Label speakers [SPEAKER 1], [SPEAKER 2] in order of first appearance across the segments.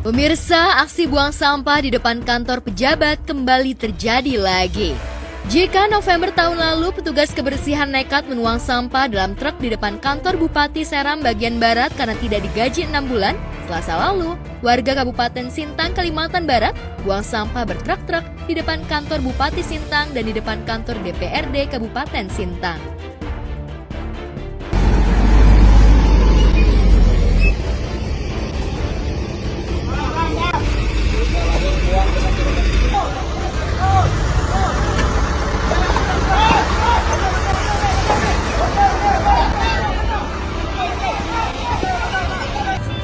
[SPEAKER 1] Pemirsa, aksi buang sampah di depan kantor pejabat kembali terjadi lagi. Jika November tahun lalu petugas kebersihan nekat menuang sampah dalam truk di depan kantor Bupati Seram bagian Barat karena tidak digaji 6 bulan, Selasa lalu, warga Kabupaten Sintang, Kalimantan Barat buang sampah bertruk-truk di depan kantor Bupati Sintang dan di depan kantor DPRD Kabupaten Sintang.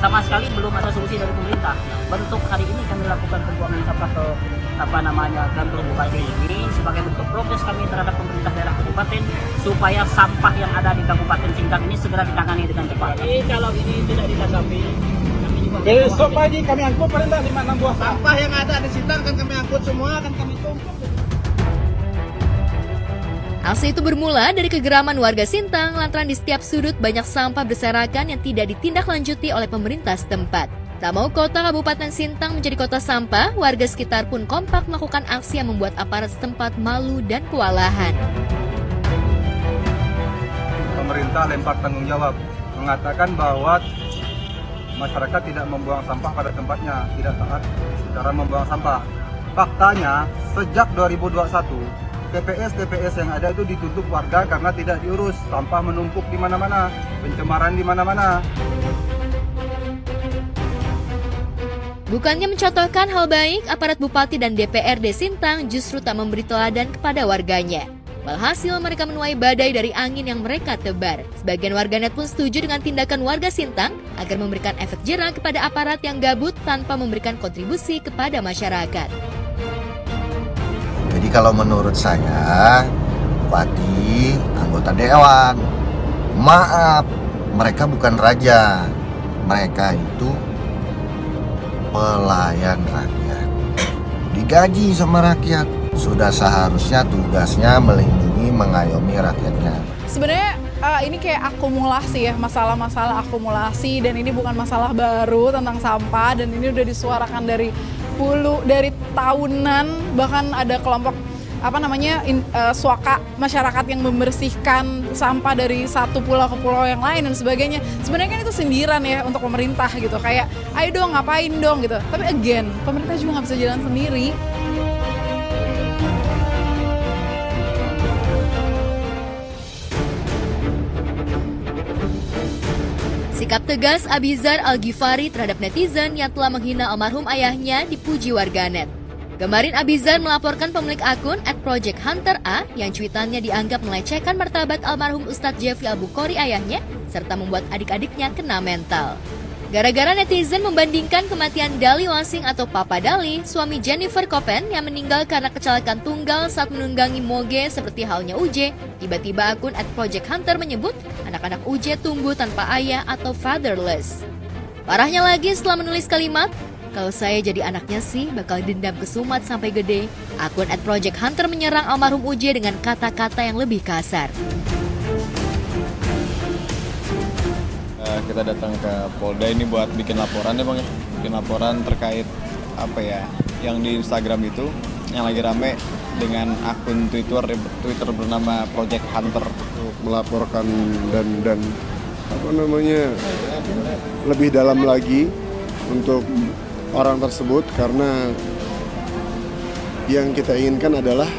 [SPEAKER 2] Sama sekali belum ada solusi dari pemerintah. Bentuk hari ini kami lakukan pembuangan sampah ke kantor bupati ini sebagai bentuk protes kami terhadap pemerintah daerah kabupaten supaya sampah yang ada di Kabupaten Sintang ini segera ditangani dengan cepat. Jadi kalau ini tidak ditanggapi, kami juga
[SPEAKER 3] besok pagi kami angkut paling tidak 5-6 buah
[SPEAKER 4] sampah yang ada di Sintang kan kami angkut semua, kan kami tumpuk.
[SPEAKER 1] Aksi itu bermula dari kegeraman warga Sintang lantaran di setiap sudut banyak sampah berserakan yang tidak ditindaklanjuti oleh pemerintah setempat. Tak mau kota Kabupaten Sintang menjadi kota sampah, warga sekitar pun kompak melakukan aksi yang membuat aparat setempat malu dan kewalahan.
[SPEAKER 3] Pemerintah lempar tanggung jawab, mengatakan bahwa masyarakat tidak membuang sampah pada tempatnya, tidak taat cara membuang sampah. Faktanya, sejak 2021, TPS yang ada itu ditutup warga karena tidak diurus, sampah menumpuk di mana-mana, pencemaran di mana-mana.
[SPEAKER 1] Bukannya mencontohkan hal baik, aparat Bupati dan DPRD Sintang justru tak memberi teladan kepada warganya. Walhasil mereka menuai badai dari angin yang mereka tebar. Sebagian warganet pun setuju dengan tindakan warga Sintang agar memberikan efek jera kepada aparat yang gabut tanpa memberikan kontribusi kepada masyarakat.
[SPEAKER 5] Jadi kalau menurut saya, bupati, anggota dewan, maaf, mereka bukan raja, mereka itu pelayan rakyat, digaji sama rakyat, sudah seharusnya tugasnya melindungi, mengayomi rakyatnya.
[SPEAKER 6] Sebenarnya ini kayak akumulasi ya, masalah-masalah akumulasi, dan ini bukan masalah baru tentang sampah, dan ini udah disuarakan dari tahunan, bahkan ada kelompok swaka masyarakat yang membersihkan sampah dari satu pulau ke pulau yang lain dan sebagainya. Sebenarnya kan itu sindiran ya untuk pemerintah gitu, kayak ayo dong ngapain dong gitu. Tapi again, pemerintah juga nggak bisa jalan sendiri.
[SPEAKER 1] Sikap tegas Abizar Al-Ghifari terhadap netizen yang telah menghina almarhum ayahnya dipuji warganet. Kemarin Abizar melaporkan pemilik akun @projecthunter A yang cuitannya dianggap melecehkan martabat almarhum Ustadz Jeffrey Al-Bukhari ayahnya serta membuat adik-adiknya kena mental. Gara-gara netizen membandingkan kematian Dali Wasing atau Papa Dali, suami Jennifer Koppen yang meninggal karena kecelakaan tunggal saat menunggangi moge seperti halnya UJ, tiba-tiba akun @projecthunter menyebut anak-anak UJ tumbuh tanpa ayah atau fatherless. Parahnya lagi setelah menulis kalimat, "Kalau saya jadi anaknya sih bakal dendam kesumat sampai gede." Akun @projecthunter menyerang almarhum UJ dengan kata-kata yang lebih kasar.
[SPEAKER 7] Kita datang ke Polda ini buat bikin laporan ya Bang ya. Bikin laporan terkait yang di Instagram itu yang lagi rame dengan akun Twitter bernama Project Hunter.
[SPEAKER 8] Untuk melaporkan dan lebih dalam lagi untuk orang tersebut, karena yang kita inginkan adalah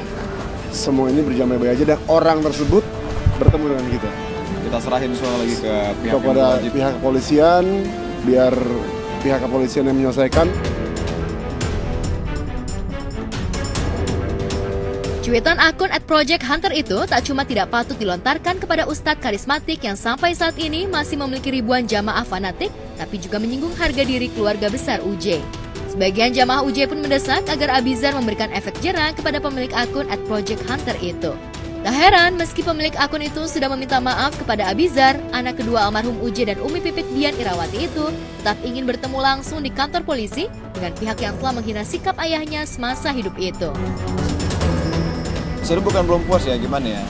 [SPEAKER 8] semua ini berjalan baik aja dan orang tersebut bertemu dengan kita.
[SPEAKER 7] Kita serahin semua lagi ke
[SPEAKER 8] pihak kepolisian, biar pihak kepolisian yang menyelesaikan.
[SPEAKER 1] Cuitan akun @projecthunter itu tak cuma tidak patut dilontarkan kepada ustadz karismatik yang sampai saat ini masih memiliki ribuan jamaah fanatik, tapi juga menyinggung harga diri keluarga besar UJ. Sebagian jamaah UJ pun mendesak agar Abizar memberikan efek jera kepada pemilik akun @projecthunter itu. Tak heran meski pemilik akun itu sudah meminta maaf kepada Abizar, anak kedua almarhum UJ dan Umi Pipit Dian Irawati itu tetap ingin bertemu langsung di kantor polisi dengan pihak yang telah menghina sikap ayahnya semasa hidup itu.
[SPEAKER 7] sebenarnya bukan belum puas ya, gimana ya,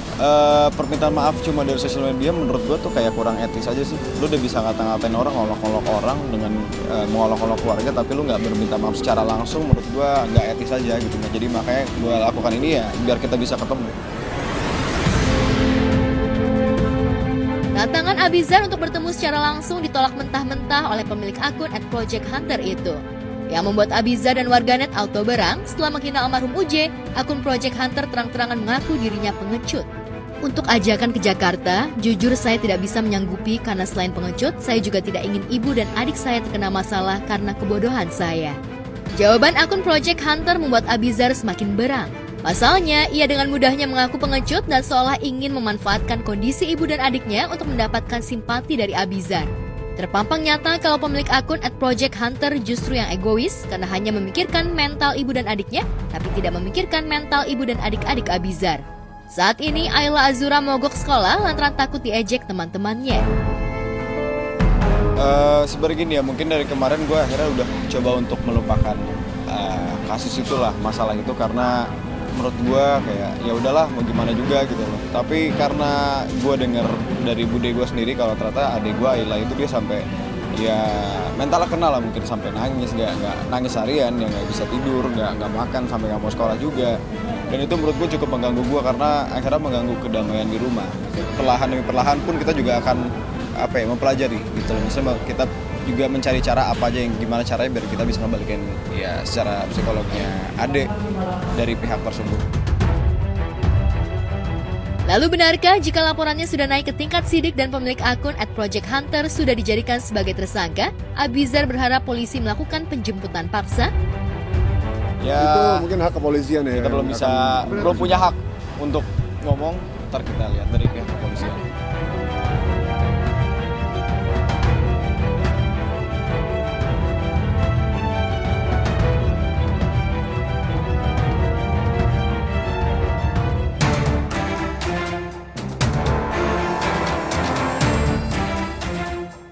[SPEAKER 7] permintaan maaf cuma dari sosial media menurut gue tuh kayak kurang etis aja sih. Lu udah bisa ngata-ngatain orang, ngolok-ngolok orang dengan mengolok-olok keluarga, tapi lu nggak berminta maaf secara langsung, menurut gue nggak etis aja gitu. Nah, jadi makanya gue lakukan ini ya biar kita bisa ketemu.
[SPEAKER 1] Tantangan Abizar untuk bertemu secara langsung ditolak mentah-mentah oleh pemilik akun @projecthunter itu. Yang membuat Abizar dan warganet auto berang setelah menghina almarhum UJ, akun Project Hunter terang-terangan mengaku dirinya pengecut. Untuk ajakan ke Jakarta, jujur saya tidak bisa menyanggupi karena selain pengecut, saya juga tidak ingin ibu dan adik saya terkena masalah karena kebodohan saya. Jawaban akun Project Hunter membuat Abizar semakin berang. Pasalnya, ia dengan mudahnya mengaku pengecut dan seolah ingin memanfaatkan kondisi ibu dan adiknya untuk mendapatkan simpati dari Abizar. Terpampang nyata kalau pemilik akun @projecthunter justru yang egois karena hanya memikirkan mental ibu dan adiknya, tapi tidak memikirkan mental ibu dan adik-adik Abizar. Saat ini, Ayla Azura mogok sekolah lantaran takut diejek teman-temannya.
[SPEAKER 7] Sebenarnya gini ya, mungkin dari kemarin gue akhirnya udah coba untuk melupakan kasus itulah, masalah itu, karena menurut gue kayak ya udahlah mau gimana juga gitu loh. Tapi karena gue denger dari bude gue sendiri kalau ternyata adik gue Ayla itu dia sampai ya mentalnya kena lah, mungkin sampai nangis, nggak nangis harian, ya nggak bisa tidur, nggak makan, sampai nggak mau sekolah juga. Dan itu menurut gue cukup mengganggu gue karena akhirnya mengganggu kedamaian di rumah. Perlahan demi perlahan pun kita juga akan mempelajari gitu loh. Misalnya kita juga mencari cara apa aja yang gimana caranya biar kita bisa ngebalikin ya secara psikolognya adik dari pihak tersebut.
[SPEAKER 1] Lalu benarkah jika laporannya sudah naik ke tingkat sidik dan pemilik akun @projecthunter sudah dijadikan sebagai tersangka? Abizar berharap polisi melakukan penjemputan paksa.
[SPEAKER 7] Ya,
[SPEAKER 8] itu mungkin hak kepolisian ya.
[SPEAKER 7] Kita belum punya hak untuk ngomong. Ntar kita lihat dari pihak kepolisian.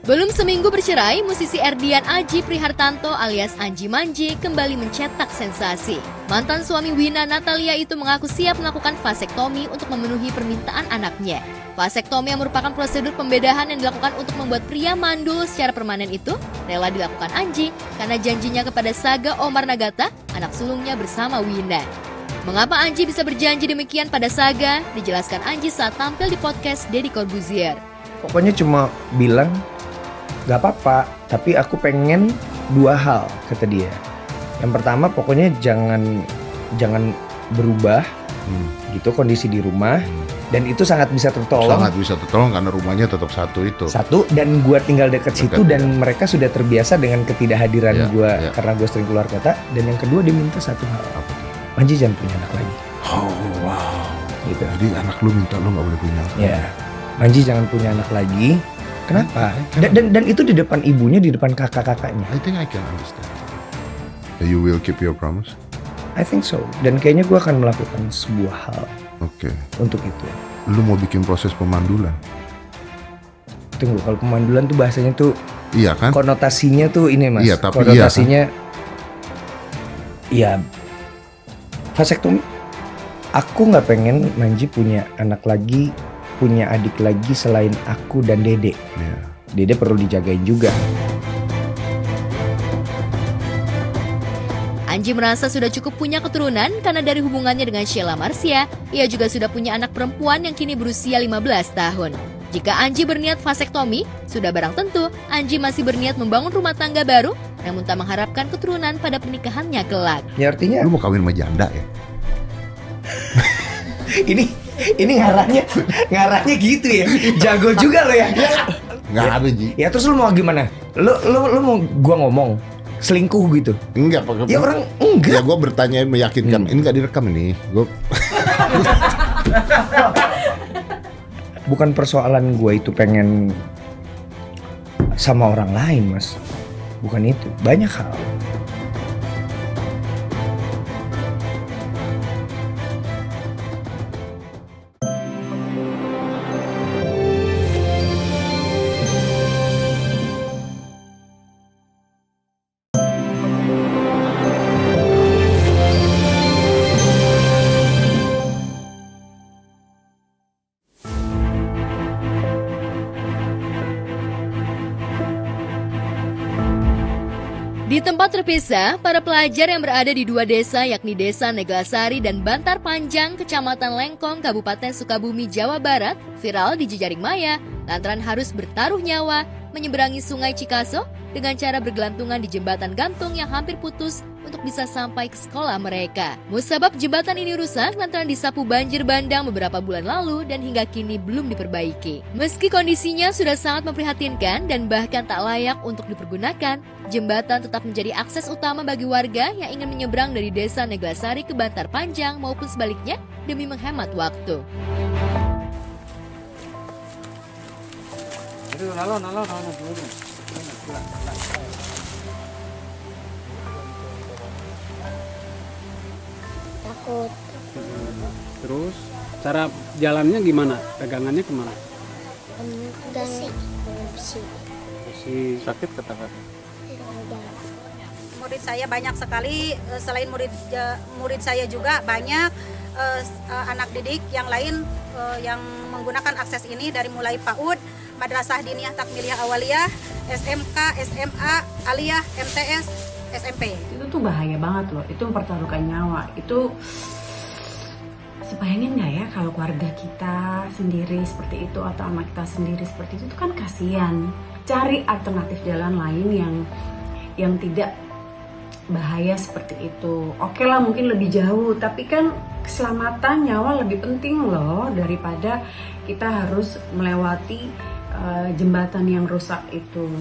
[SPEAKER 1] Belum seminggu bercerai, musisi Erdian Aji Prihartanto alias Anji Manji kembali mencetak sensasi. Mantan suami Wina Natalia itu mengaku siap melakukan vasektomi untuk memenuhi permintaan anaknya. Vasektomi yang merupakan prosedur pembedahan yang dilakukan untuk membuat pria mandul secara permanen itu rela dilakukan Anji karena janjinya kepada Saga Omar Nagata, anak sulungnya bersama Wina. Mengapa Anji bisa berjanji demikian pada Saga? Dijelaskan Anji saat tampil di podcast Deddy Corbuzier.
[SPEAKER 9] Pokoknya cuma bilang, gak apa-apa, tapi aku pengen 2 hal, kata dia. Yang pertama, pokoknya jangan berubah gitu kondisi di rumah. Dan itu sangat bisa tertolong.
[SPEAKER 10] Sangat bisa tertolong karena rumahnya tetap satu itu.
[SPEAKER 9] Satu, dan gue tinggal dekat situ dan mereka sudah terbiasa dengan ketidakhadiran gue karena gue sering keluar kota. Dan yang kedua, dia minta satu hal.
[SPEAKER 10] Apa?
[SPEAKER 9] Manji jangan punya anak lagi.
[SPEAKER 10] Oh wow.
[SPEAKER 9] Gitu.
[SPEAKER 10] Jadi anak lu minta lu gak boleh punya anak.
[SPEAKER 9] Ya, Manji jangan punya anak lagi. Kenapa? Dan itu di depan ibunya, di depan kakak-kakaknya.
[SPEAKER 10] I think I can understand. You will keep your promise?
[SPEAKER 9] I think so. Dan kayaknya gue akan melakukan sebuah hal untuk itu.
[SPEAKER 10] Lu mau bikin proses pemandulan?
[SPEAKER 9] Tunggu, kalau pemandulan tuh bahasanya tuh,
[SPEAKER 10] iya kan?
[SPEAKER 9] Konotasinya tuh ini mas.
[SPEAKER 10] Iya, tapi
[SPEAKER 9] konotasinya, iya. Vasektomi. Aku nggak pengen Manji punya anak lagi, punya adik lagi selain aku dan Dede.
[SPEAKER 10] Yeah.
[SPEAKER 9] Dede perlu dijagain juga.
[SPEAKER 1] Anji merasa sudah cukup punya keturunan karena dari hubungannya dengan Sheila Marcia, ia juga sudah punya anak perempuan yang kini berusia 15 tahun. Jika Anji berniat vasektomi, sudah barang tentu Anji masih berniat membangun rumah tangga baru, namun tak mengharapkan keturunan pada pernikahannya kelak.
[SPEAKER 9] Ya artinya,
[SPEAKER 10] lu mau kawin sama janda ya?
[SPEAKER 9] ini ngarahnya gitu ya. Jago juga lo ya.
[SPEAKER 10] Nggak ada Ji.
[SPEAKER 9] Ya terus lu mau gimana? Lu mau gua ngomong selingkuh gitu?
[SPEAKER 10] Enggak,
[SPEAKER 9] ya orang enggak.
[SPEAKER 10] Ya gue bertanya meyakinkan. Ini nggak direkam ini.
[SPEAKER 9] Bukan persoalan gue itu pengen sama orang lain mas. Bukan itu. Banyak hal.
[SPEAKER 1] Di tempat terpisah, para pelajar yang berada di dua desa yakni Desa Neglasari dan Bantar Panjang, Kecamatan Lengkong, Kabupaten Sukabumi, Jawa Barat, viral di jejaring maya lantaran harus bertaruh nyawa menyeberangi Sungai Cikaso dengan cara bergelantungan di jembatan gantung yang hampir putus untuk bisa sampai ke sekolah mereka. Musabab jembatan ini rusak lantaran disapu banjir bandang beberapa bulan lalu dan hingga kini belum diperbaiki. Meski kondisinya sudah sangat memprihatinkan dan bahkan tak layak untuk dipergunakan, jembatan tetap menjadi akses utama bagi warga yang ingin menyeberang dari Desa Neglasari ke Bantar Panjang maupun sebaliknya demi menghemat waktu.
[SPEAKER 11] Takut.
[SPEAKER 12] Terus cara jalannya gimana? Pegangannya kemana?
[SPEAKER 11] Besi.
[SPEAKER 7] Sakit ke tangan?
[SPEAKER 13] Murid saya banyak sekali, selain murid saya juga banyak anak didik yang lain yang menggunakan akses ini dari mulai PAUD, Madrasah Diniyah Takmiliyah Awaliyah, SMK, SMA, Aliyah, MTS, SMP.
[SPEAKER 14] Itu tuh bahaya banget loh, itu mempertaruhkan nyawa. Itu sebayangin nggak ya kalau keluarga kita sendiri seperti itu atau anak kita sendiri seperti itu kan kasihan. Cari alternatif jalan lain yang tidak bahaya seperti itu. Oke lah mungkin lebih jauh, tapi kan keselamatan nyawa lebih penting loh daripada kita harus melewati jembatan yang rusak itu.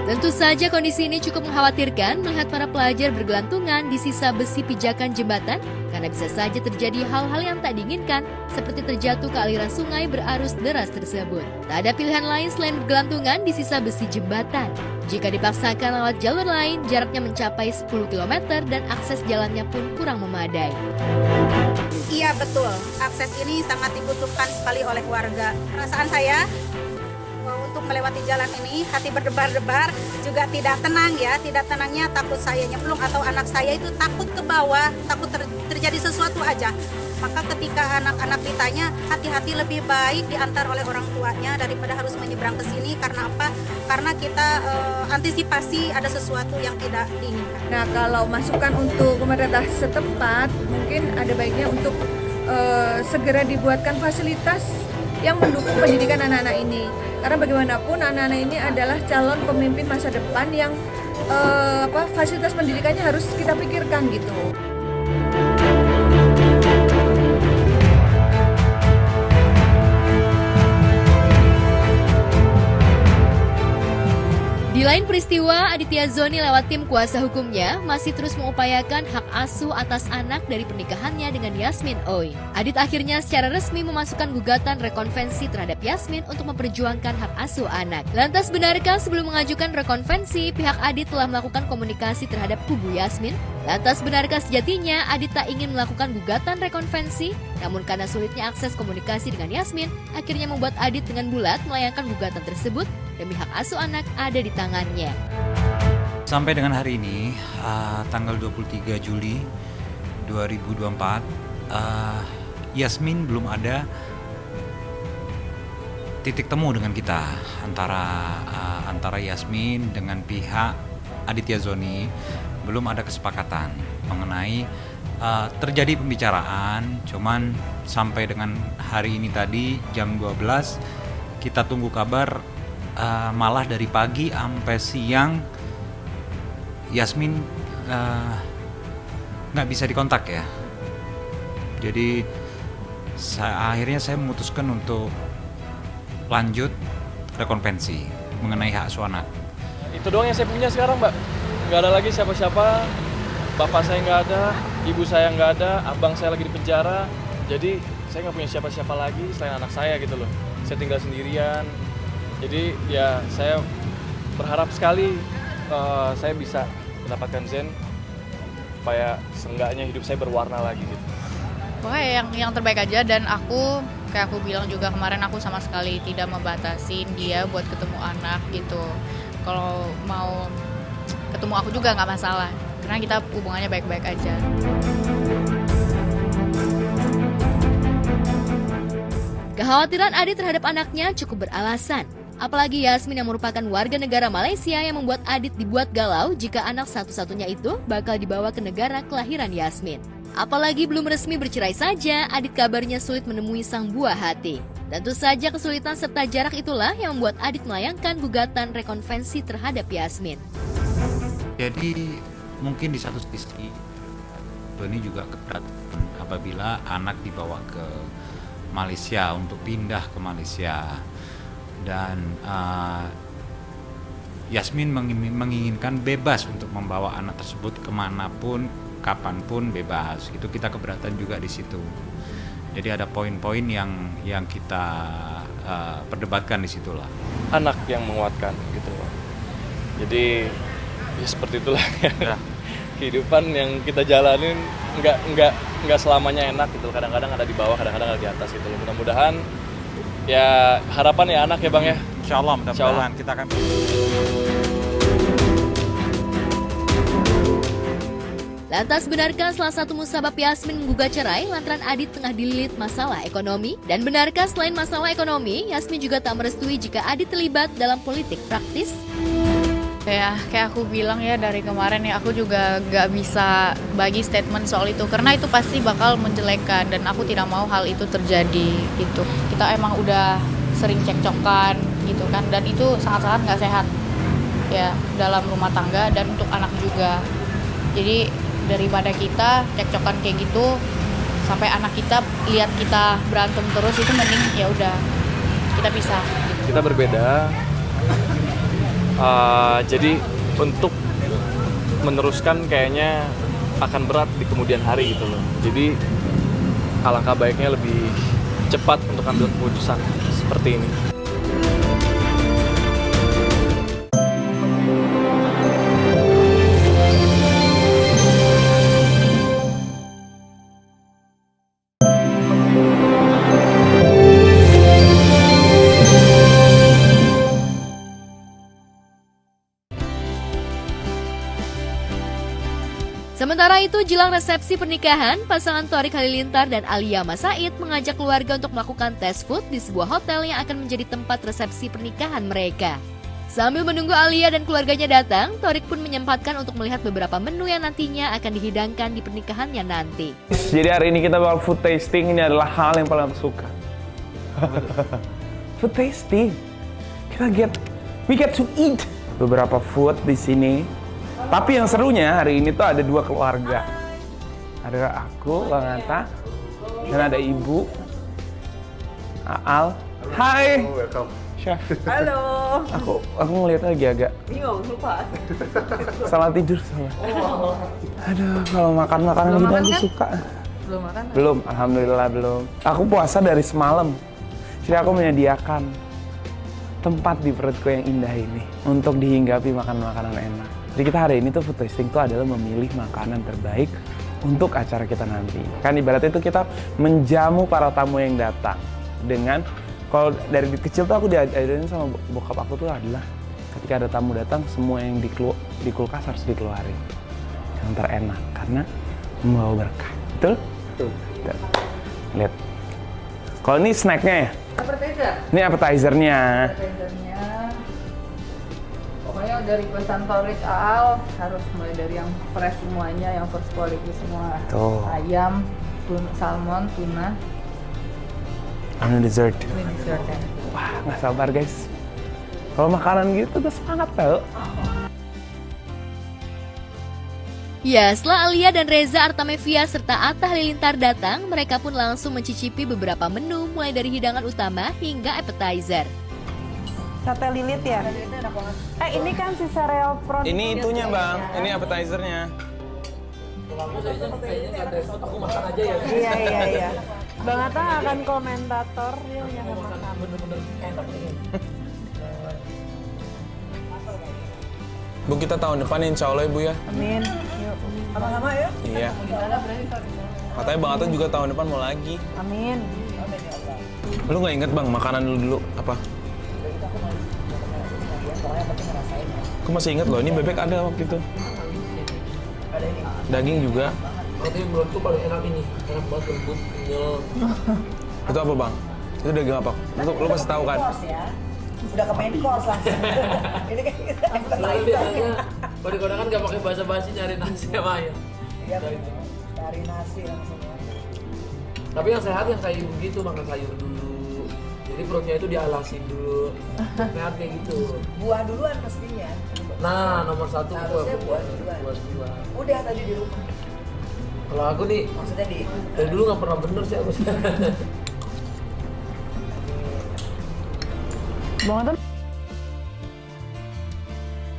[SPEAKER 1] Tentu saja kondisi ini cukup mengkhawatirkan melihat para pelajar bergelantungan di sisa besi pijakan jembatan karena bisa saja terjadi hal-hal yang tak diinginkan seperti terjatuh ke aliran sungai berarus deras tersebut. Tak ada pilihan lain selain bergelantungan di sisa besi jembatan. Jika dipaksakan lewat jalur lain, jaraknya mencapai 10 km dan akses jalannya pun kurang memadai.
[SPEAKER 13] Iya betul, akses ini sangat dibutuhkan sekali oleh warga. Perasaan saya untuk melewati jalan ini hati berdebar-debar, juga tidak tenang ya, tidak tenangnya takut saya nyemplung atau anak saya itu takut ke bawah, takut terjadi sesuatu aja. Maka ketika anak-anak ditanya, hati-hati lebih baik diantar oleh orang tuanya daripada harus menyeberang ke sini. Karena apa? Karena kita antisipasi ada sesuatu yang tidak diinginkan.
[SPEAKER 6] Nah, kalau masukan untuk pemerintah setempat, mungkin ada baiknya untuk segera dibuatkan fasilitas yang mendukung pendidikan anak-anak ini. Karena bagaimanapun anak-anak ini adalah calon pemimpin masa depan yang fasilitas pendidikannya harus kita pikirkan gitu.
[SPEAKER 1] Di lain peristiwa, Aditya Zoni lewat tim kuasa hukumnya masih terus mengupayakan hak asuh atas anak dari pernikahannya dengan Yasmin Oi. Adit akhirnya secara resmi memasukkan gugatan rekonvensi terhadap Yasmin untuk memperjuangkan hak asuh anak. Lantas benarkah sebelum mengajukan rekonvensi, pihak Adit telah melakukan komunikasi terhadap kubu Yasmin? Lantas benarkah sejatinya Adit tak ingin melakukan gugatan rekonvensi? Namun karena sulitnya akses komunikasi dengan Yasmin, akhirnya membuat Adit dengan bulat melayangkan gugatan tersebut demi hak asuh anak ada di tangannya.
[SPEAKER 15] Sampai dengan hari ini, tanggal 23 Juli 2024, Yasmin belum ada titik temu dengan kita antara Yasmin dengan pihak Aditya Zoni. Belum ada kesepakatan mengenai terjadi pembicaraan, cuman sampai dengan hari ini tadi jam 12 kita tunggu kabar. Malah dari pagi sampai siang Yasmin nggak bisa dikontak ya. Jadi akhirnya saya memutuskan untuk lanjut rekonvensi mengenai hak asuh anak.
[SPEAKER 16] Itu doang yang saya punya sekarang, Mbak. Nggak ada lagi siapa-siapa. Bapak saya nggak ada, ibu saya nggak ada, abang saya lagi di penjara. Jadi saya nggak punya siapa-siapa lagi selain anak saya gitu loh. Saya tinggal sendirian. Jadi ya saya berharap sekali saya bisa mendapatkan Zen supaya seenggaknya hidup saya berwarna lagi gitu.
[SPEAKER 17] Pokoknya yang terbaik aja, dan kayak aku bilang juga kemarin, aku sama sekali tidak membatasin dia buat ketemu anak gitu. Kalau mau ketemu aku juga nggak masalah, karena kita hubungannya baik-baik aja.
[SPEAKER 1] Kekhawatiran Adit terhadap anaknya cukup beralasan. Apalagi Yasmin yang merupakan warga negara Malaysia yang membuat Adit dibuat galau jika anak satu-satunya itu bakal dibawa ke negara kelahiran Yasmin. Apalagi belum resmi bercerai saja, Adit kabarnya sulit menemui sang buah hati. Tentu saja kesulitan serta jarak itulah yang membuat Adit melayangkan gugatan rekonvensi terhadap Yasmin.
[SPEAKER 15] Jadi mungkin di satu sisi ini juga keberatan apabila anak dibawa ke Malaysia untuk pindah ke Malaysia. Dan Yasmin menginginkan bebas untuk membawa anak tersebut kemanapun, kapanpun bebas. Itu kita keberatan juga di situ. Jadi ada poin-poin yang kita perdebatkan di situlah.
[SPEAKER 16] Anak yang menguatkan gitu loh. Jadi ya seperti itulah ya. Kehidupan yang kita jalanin nggak selamanya enak gitu. Kadang-kadang ada di bawah, kadang-kadang ada di atas gitu loh. Mudah-mudahan ya harapan ya anak ya Bang ya.
[SPEAKER 15] Insya Allah mudah-mudahan kita akan.
[SPEAKER 1] Lantas benarkah salah satu musabab Yasmin menggugat cerai lantaran Adit tengah dililit masalah ekonomi? Dan benarkah selain masalah ekonomi, Yasmin juga tak merestui jika Adit terlibat dalam politik praktis?
[SPEAKER 17] Kayak aku bilang ya dari kemarin ya, aku juga gak bisa bagi statement soal itu karena itu pasti bakal menjelekkan dan aku tidak mau hal itu terjadi gitu. Kita emang udah sering cekcokan gitu kan, dan itu sangat-sangat gak sehat ya dalam rumah tangga dan untuk anak juga. Jadi daripada kita cekcokan kayak gitu sampai anak kita lihat kita berantem terus, itu mending ya udah kita pisah.
[SPEAKER 16] Kita berbeda. Jadi untuk meneruskan kayaknya akan berat di kemudian hari gitu loh. Jadi alangkah baiknya lebih cepat untuk ambil keputusan seperti ini.
[SPEAKER 1] Sementara itu, jelang resepsi pernikahan, pasangan Thorik Halilintar dan Alia Mas Said mengajak keluarga untuk melakukan tes food di sebuah hotel yang akan menjadi tempat resepsi pernikahan mereka. Sambil menunggu Alia dan keluarganya datang, Thorik pun menyempatkan untuk melihat beberapa menu yang nantinya akan dihidangkan di pernikahannya nanti.
[SPEAKER 11] Jadi hari ini kita bakal food tasting, ini adalah hal yang paling aku suka. Food tasting. We get to eat beberapa food di sini. Tapi yang serunya hari ini tuh ada dua keluarga. Ada aku, Bang Atta, dan ada Ibu, Aal. Hai.
[SPEAKER 4] Welcome.
[SPEAKER 11] Chef.
[SPEAKER 4] Halo.
[SPEAKER 11] Aku ngeliat lagi agak
[SPEAKER 4] Bingung, lupa.
[SPEAKER 11] salah tidur soalnya. Aduh, kalau makan makanan gini aku suka.
[SPEAKER 6] Belum makan?
[SPEAKER 11] Belum, alhamdulillah belum. Aku puasa dari semalam. Jadi aku menyediakan tempat di perutku yang indah ini untuk dihinggapi makanan-makanan enak. Jadi kita hari ini tuh food tasting tuh adalah memilih makanan terbaik untuk acara kita nanti. Kan ibaratnya itu kita menjamu para tamu yang datang dengan, kalau dari kecil tuh aku diajarin sama bokap aku tuh adalah ketika ada tamu datang semua yang di kulkas harus dikeluarin yang terenak karena membawa berkah. Betul? Betul. Lihat. Kalau ini snacknya ya?
[SPEAKER 6] Appetizer.
[SPEAKER 11] Ini appetizernya.
[SPEAKER 6] Pokoknya dari pesan Thorik Aal harus mulai dari yang fresh semuanya, yang first quality semua.
[SPEAKER 11] Tuh.
[SPEAKER 6] Ayam, salmon, tuna.
[SPEAKER 11] Ini dessert.
[SPEAKER 6] Ini dessert ya.
[SPEAKER 11] Wah, nggak sabar guys. Kalau makanan gitu tuh semangat tau.
[SPEAKER 1] Ya, setelah Alia dan Reza Artamevia serta Atta Halilintar datang, mereka pun langsung mencicipi beberapa menu mulai dari hidangan utama hingga appetizer.
[SPEAKER 18] Sate lilit ya? Ini kan si sereal prawn.
[SPEAKER 11] Ini itunya bang, ini appetizernya.
[SPEAKER 4] Aku makan aja ya.
[SPEAKER 18] Iya. Bang Atta akan komentator, dia yang makan.
[SPEAKER 4] Bener-bener enak nih.
[SPEAKER 11] Bu, kita tahun depan insya Allah ya Bu ya.
[SPEAKER 18] Amin. Yuk.
[SPEAKER 4] Sama-sama ya.
[SPEAKER 11] Iya. Katanya Bang Atta juga tahun depan mau lagi.
[SPEAKER 18] Amin.
[SPEAKER 11] Lu nggak inget bang makanan dulu apa? Aku masih inget loh, ini bebek ada waktu itu.
[SPEAKER 4] Ada ini.
[SPEAKER 11] Daging juga.
[SPEAKER 4] Tapi menurutku paling enak ini. Enak banget, lembut, kenyal.
[SPEAKER 11] Itu apa bang? Itu daging apa? Lu pasti tahu kan?
[SPEAKER 19] Udah ke main course langsung. Ini kan kita
[SPEAKER 16] Kode-kode kan gak pakai bahasa basi nyari nasi sama ayam.
[SPEAKER 19] Iya, cari nasi langsung.
[SPEAKER 16] Tapi yang sehat yang kayak begitu, makan sayur dulu. Jadi perutnya itu dialasin dulu. Sehat kayak gitu.
[SPEAKER 19] Buah duluan mestinya.
[SPEAKER 16] Nah, nomor 1
[SPEAKER 19] Harusnya buah duluan.
[SPEAKER 16] Buah.
[SPEAKER 19] Udah tadi di rumah.
[SPEAKER 16] Kalau aku nih,
[SPEAKER 19] Maksudnya
[SPEAKER 16] dari dulu nggak pernah bener sih aku.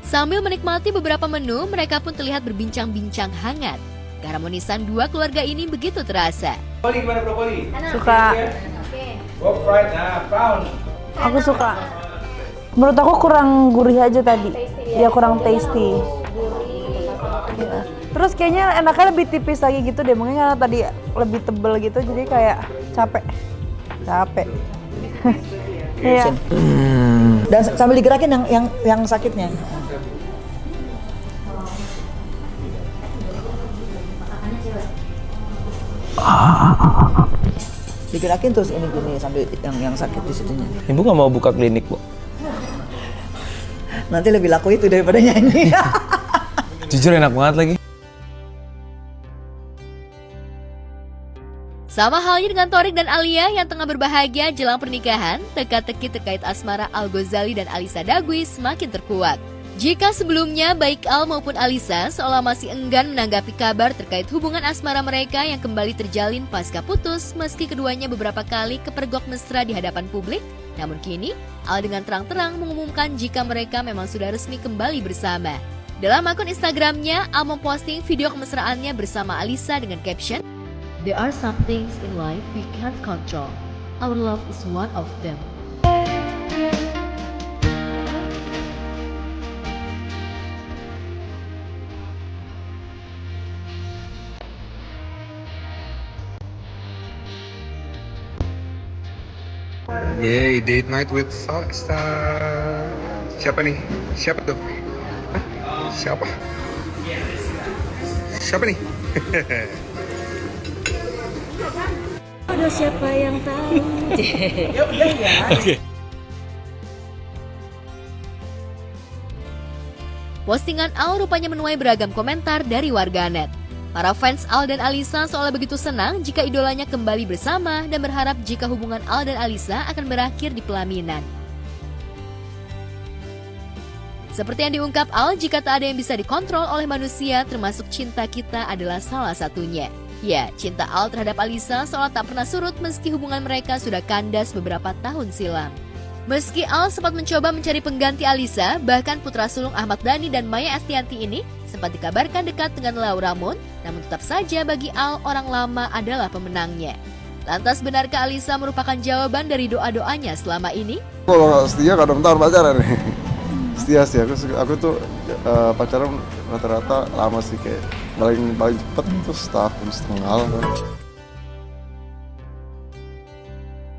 [SPEAKER 1] Sambil menikmati beberapa menu, mereka pun terlihat berbincang-bincang hangat. Keharmonisan dua keluarga ini begitu terasa.
[SPEAKER 4] Brokoli gimana brokoli?
[SPEAKER 18] Suka.
[SPEAKER 4] Wok fried, brown.
[SPEAKER 18] Aku suka. Menurut aku kurang gurih aja tadi. Ya kurang tasty. Ya. Terus kayaknya enaknya lebih tipis lagi gitu deh. Mungkin karena tadi lebih tebel gitu jadi kayak capek. Iya.
[SPEAKER 19] Dan sambil digerakin yang sakitnya. Digerakin terus ini sambil yang sakit di situnya.
[SPEAKER 11] Ibu nggak mau buka klinik, Bu?
[SPEAKER 19] Nanti lebih laku itu daripada nyanyi.
[SPEAKER 11] Jujur enak banget lagi.
[SPEAKER 1] Sama halnya dengan Thorik dan Alia yang tengah berbahagia jelang pernikahan, teka-teki terkait asmara Al-Ghazali dan Alisa Dagwi semakin terkuat. Jika sebelumnya baik Al maupun Alisa seolah masih enggan menanggapi kabar terkait hubungan asmara mereka yang kembali terjalin pasca putus meski keduanya beberapa kali kepergok mesra di hadapan publik, namun kini Al dengan terang-terang mengumumkan jika mereka memang sudah resmi kembali bersama. Dalam akun Instagramnya, Al memposting video kemesraannya bersama Alisa dengan caption, "There are some things in life we can't control. Our love is one of them."
[SPEAKER 3] Yay, date night with Star. Siapa nih? Siapa tuh? Hah? Siapa nih?
[SPEAKER 1] Ada siapa yang tahu?
[SPEAKER 19] Ya udah ya.
[SPEAKER 11] Oke.
[SPEAKER 1] Postingan Al rupanya menuai beragam komentar dari warganet. Para fans Al dan Alisa seolah begitu senang jika idolanya kembali bersama dan berharap jika hubungan Al dan Alisa akan berakhir di pelaminan. Seperti yang diungkap Al, jika tak ada yang bisa dikontrol oleh manusia, termasuk cinta kita adalah salah satunya. Ya, cinta Al terhadap Alisa seolah tak pernah surut meski hubungan mereka sudah kandas beberapa tahun silam. Meski Al sempat mencoba mencari pengganti Alisa, bahkan putra sulung Ahmad Dhani dan Maya Estianty ini sempat dikabarkan dekat dengan Laura Moon, namun tetap saja bagi Al, orang lama adalah pemenangnya. Lantas benarkah Alisa merupakan jawaban dari doa-doanya selama ini?
[SPEAKER 8] Kalau setia kadang bentar pacaran nih. Setia sih, aku tuh pacaran rata-rata lama sih, kayak paling cepet tuh setahun setengah kan.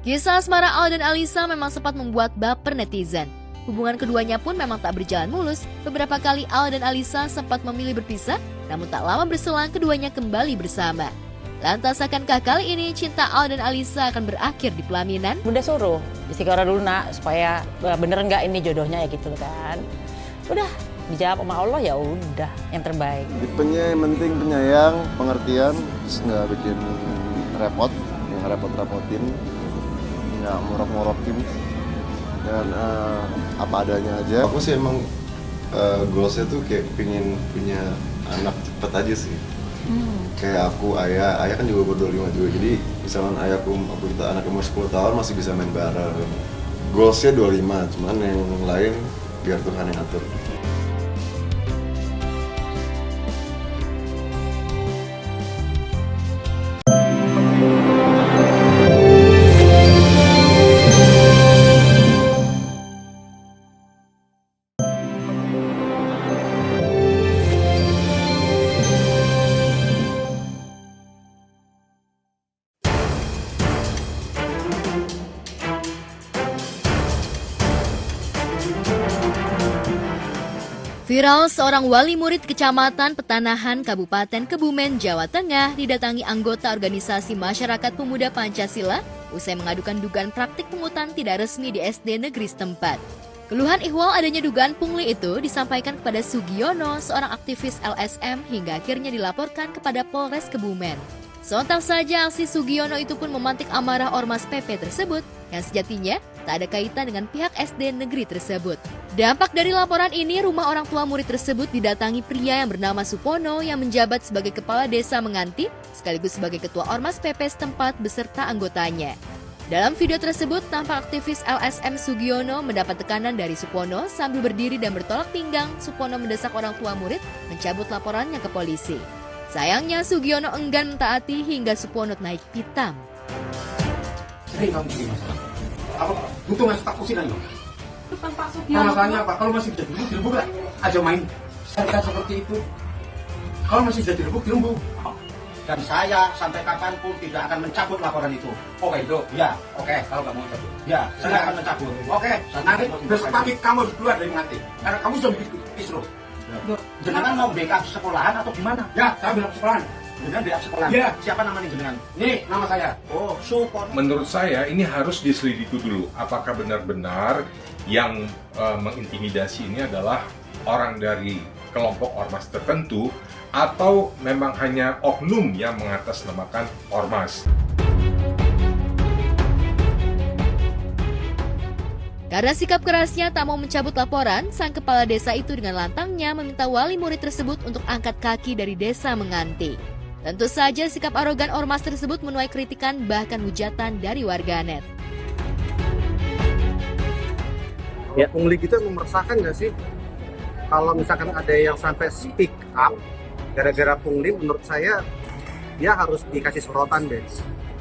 [SPEAKER 1] Kisah asmara Al dan Alisa memang sempat membuat baper netizen. Hubungan keduanya pun memang tak berjalan mulus. Beberapa kali Al dan Alisa sempat memilih berpisah, namun tak lama berselang keduanya kembali bersama. Lantas akankah kali ini cinta Al dan Alisa akan berakhir di pelaminan?
[SPEAKER 20] Bunda suruh istiqoroh dulu nak, supaya bener nggak ini jodohnya ya gitu kan. Udah dijawab sama Allah, ya udah yang terbaik.
[SPEAKER 8] Tipenya yang penting penyayang, pengertian, terus nggak bikin repot, nggak repot-repotin, nggak ngorok-ngorokin, dan apa adanya aja. Aku sih emang goalsnya tuh kayak pengen punya anak cepet aja sih. Kayak aku, ayah kan juga ber-25 juga, jadi misalkan ayahku, aku kita anak umur 10 tahun masih bisa main bareng. Goalsnya 25, cuman yang lain biar Tuhan yang atur.
[SPEAKER 1] Viral seorang wali murid Kecamatan Petanahan, Kabupaten Kebumen, Jawa Tengah didatangi anggota organisasi masyarakat pemuda Pancasila usai mengadukan dugaan praktik pungutan tidak resmi di SD negeri setempat. Keluhan ihwal adanya dugaan pungli itu disampaikan kepada Sugiono, seorang aktivis LSM, hingga akhirnya dilaporkan kepada Polres Kebumen. Sontak saja aksi Sugiono itu pun memantik amarah ormas PP tersebut yang sejatinya tak ada kaitan dengan pihak SD negeri tersebut. Dampak dari laporan ini, rumah orang tua murid tersebut didatangi pria yang bernama Supono yang menjabat sebagai kepala desa Menganti sekaligus sebagai ketua ormas PP setempat beserta anggotanya. Dalam video tersebut, tampak aktivis LSM Sugiono mendapat tekanan dari Supono sambil berdiri dan bertolak pinggang. Supono mendesak orang tua murid mencabut laporannya ke polisi. Sayangnya Sugiono enggan mentaati hingga Supono naik pitam.
[SPEAKER 4] Sering kamu bikin masalah. Apa? Butuh ngasih tak pusing aja. Nah, masalahnya apa? Kalau masih bisa dirembuk lah. Aja main. Saya seperti itu. Kalau masih bisa dirembuk. Dan saya sampai kapanpun tidak akan mencabut laporan itu. Oke, itu. Ya, oke. Kalau nggak mau cabut. Ya, saya akan mencabut. Oke. Nanti besok pagi kamu harus keluar dari Menganti. Karena kamu sudah bikin kisruh. Jenengan mau backup sekolahan atau gimana? Ya, saya bilang sekolahan. Jenengan backup sekolahan. Ya. Siapa namanya jenengan? Nih, nama saya. Oh, Supon.
[SPEAKER 21] Menurut saya ini harus diselidiki dulu. Apakah benar-benar yang mengintimidasi ini adalah orang dari kelompok ormas tertentu atau memang hanya oknum yang mengatasnamakan ormas.
[SPEAKER 1] Karena sikap kerasnya tak mau mencabut laporan, sang kepala desa itu dengan lantangnya meminta wali murid tersebut untuk angkat kaki dari desa Menganti. Tentu saja sikap arogan ormas tersebut menuai kritikan bahkan hujatan dari warganet.
[SPEAKER 4] Ya, pungli kita meresahkan nggak sih? Kalau misalkan ada yang sampai speak up gara-gara pungli, menurut saya dia harus dikasih sorotan deh,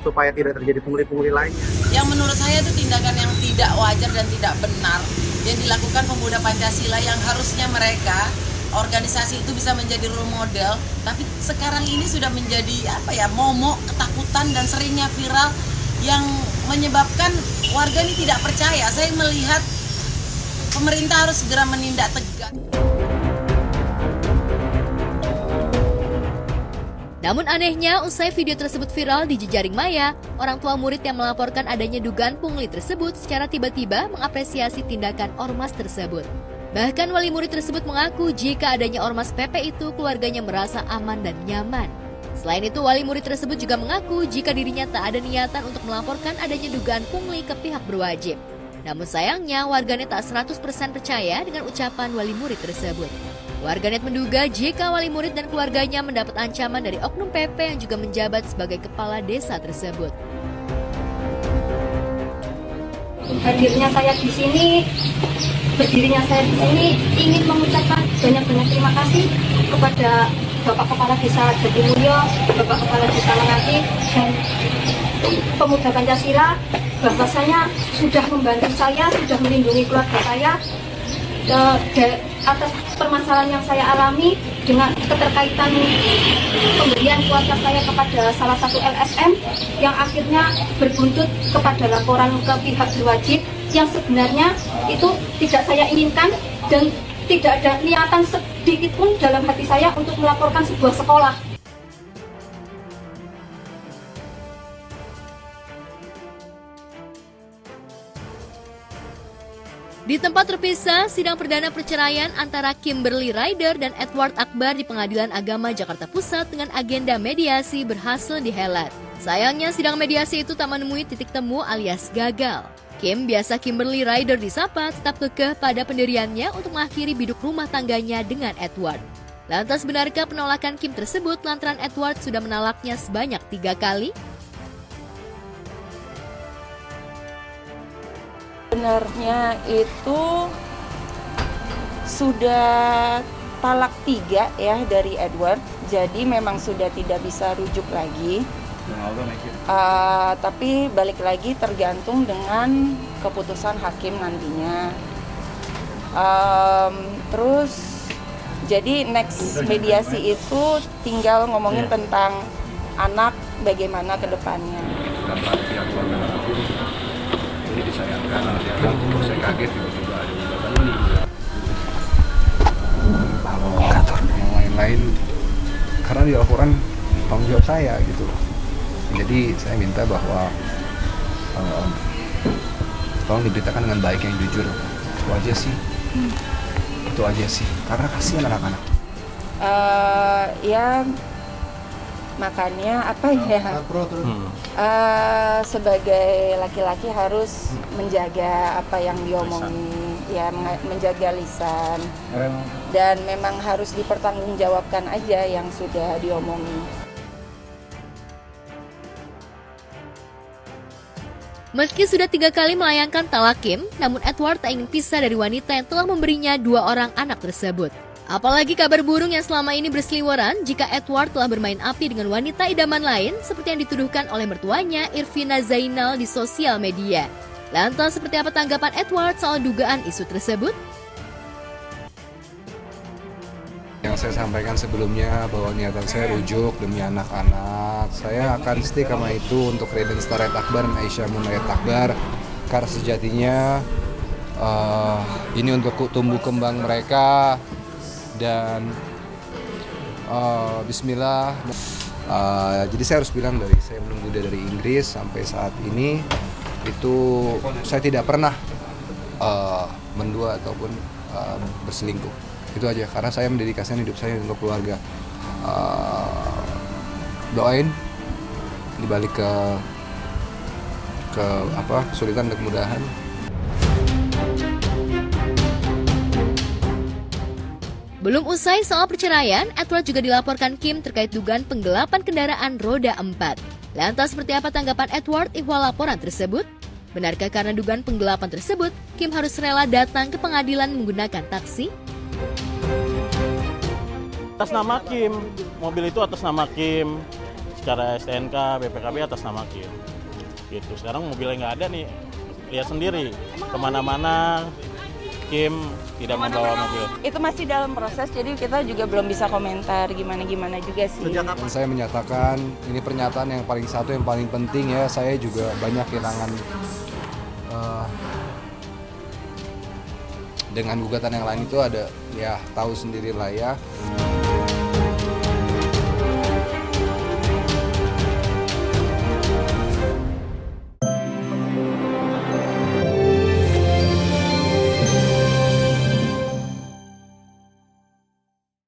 [SPEAKER 4] supaya tidak terjadi pungli-pungli lainnya.
[SPEAKER 20] Yang menurut saya itu tindakan yang tidak wajar dan tidak benar yang dilakukan pemuda Pancasila yang harusnya mereka organisasi itu bisa menjadi role model, tapi sekarang ini sudah menjadi momok, ketakutan dan seringnya viral yang menyebabkan warga ini tidak percaya. Saya melihat pemerintah harus segera menindak tegas.
[SPEAKER 1] Namun anehnya, usai video tersebut viral di jejaring maya, orang tua murid yang melaporkan adanya dugaan pungli tersebut secara tiba-tiba mengapresiasi tindakan ormas tersebut. Bahkan wali murid tersebut mengaku jika adanya ormas PP itu keluarganya merasa aman dan nyaman. Selain itu, wali murid tersebut juga mengaku jika dirinya tak ada niatan untuk melaporkan adanya dugaan pungli ke pihak berwajib. Namun sayangnya, warganet tak 100% percaya dengan ucapan wali murid tersebut. Warganet menduga jika wali murid dan keluarganya mendapat ancaman dari oknum PP yang juga menjabat sebagai kepala desa tersebut.
[SPEAKER 22] Hadirnya saya di sini, berdirinya saya di sini ingin mengucapkan banyak-banyak terima kasih kepada Bapak Kepala Desa Jatimulyo, Bapak Kepala Desa Menganti, dan pemuda Pancasila bahwasanya sudah membantu saya, sudah melindungi keluarga saya atas permasalahan yang saya alami dengan keterkaitan pemberian kuasa saya kepada salah satu LSM yang akhirnya berbuntut kepada laporan ke pihak berwajib yang sebenarnya itu tidak saya inginkan dan tidak ada niatan sedikit pun dalam hati saya untuk melaporkan sebuah sekolah.
[SPEAKER 1] Di tempat terpisah, sidang perdana perceraian antara Kimberly Ryder dan Edward Akbar di Pengadilan Agama Jakarta Pusat dengan agenda mediasi berhasil dihelat. Sayangnya sidang mediasi itu tak menemui titik temu alias gagal. Kim, biasa Kimberly Ryder disapa, tetap kekeh pada pendiriannya untuk mengakhiri biduk rumah tangganya dengan Edward. Lantas benarkah penolakan Kim tersebut lantaran Edward sudah menalaknya sebanyak 3 kali?
[SPEAKER 23] Sebenarnya itu sudah talak 3 ya dari Edward, jadi memang sudah tidak bisa rujuk lagi. Tapi balik lagi tergantung dengan keputusan hakim nantinya. Terus jadi next mediasi itu tinggal ngomongin tentang anak bagaimana ke depannya.
[SPEAKER 24] Ini disayangkan, saya kaget tiba-tiba ada gugatan ini. Kantor yang lain-lain, karena di laporan tanggung jawab saya gitu. Jadi saya minta bahwa tolong diberitakan dengan baik yang jujur. Itu aja sih. Itu aja sih. Karena kasihan anak-anak.
[SPEAKER 23] Ya makanya apa ya? Sebagai laki-laki harus menjaga apa yang diomongin, ya menjaga lisan. Dan memang harus dipertanggungjawabkan aja yang sudah diomongin.
[SPEAKER 1] Meski sudah 3 kali melayangkan talakim, namun Edward tak ingin pisah dari wanita yang telah memberinya 2 orang anak tersebut. Apalagi kabar burung yang selama ini berseliweran jika Edward telah bermain api dengan wanita idaman lain seperti yang dituduhkan oleh mertuanya Irvina Zainal di sosial media. Lantas seperti apa tanggapan Edward soal dugaan isu tersebut?
[SPEAKER 24] Yang saya sampaikan sebelumnya bahwa niatan saya rujuk demi anak-anak. Saya akan stick sama itu untuk Raiden Starlight Akbar dan Aisyah Munayat Akbar. Karena sejatinya ini untuk tumbuh kembang mereka. Dan bismillah. Jadi saya harus bilang saya menunggu dia dari Inggris sampai saat ini itu saya tidak pernah mendua ataupun berselingkuh. Itu aja, karena saya mendedikasikan hidup saya untuk keluarga. Doain dibalik ke kesulitan dan kemudahan.
[SPEAKER 1] Belum usai soal perceraian, Edward juga dilaporkan Kim terkait dugaan penggelapan kendaraan roda 4. Lantas seperti apa tanggapan Edward ihwal laporan tersebut? Benarkah karena dugaan penggelapan tersebut, Kim harus rela datang ke pengadilan menggunakan taksi?
[SPEAKER 2] Atas nama Kim, mobil itu atas nama Kim, secara STNK, BPKB atas nama Kim. Gitu. Sekarang mobilnya nggak ada nih, lihat sendiri, kemana-mana Kim tidak membawa mobil.
[SPEAKER 23] Itu masih dalam proses, jadi kita juga belum bisa komentar gimana-gimana juga sih.
[SPEAKER 24] Dan saya menyatakan, ini pernyataan yang paling penting ya, saya juga banyak kehilangan dengan gugatan yang lain itu ada, ya tahu sendirilah ya.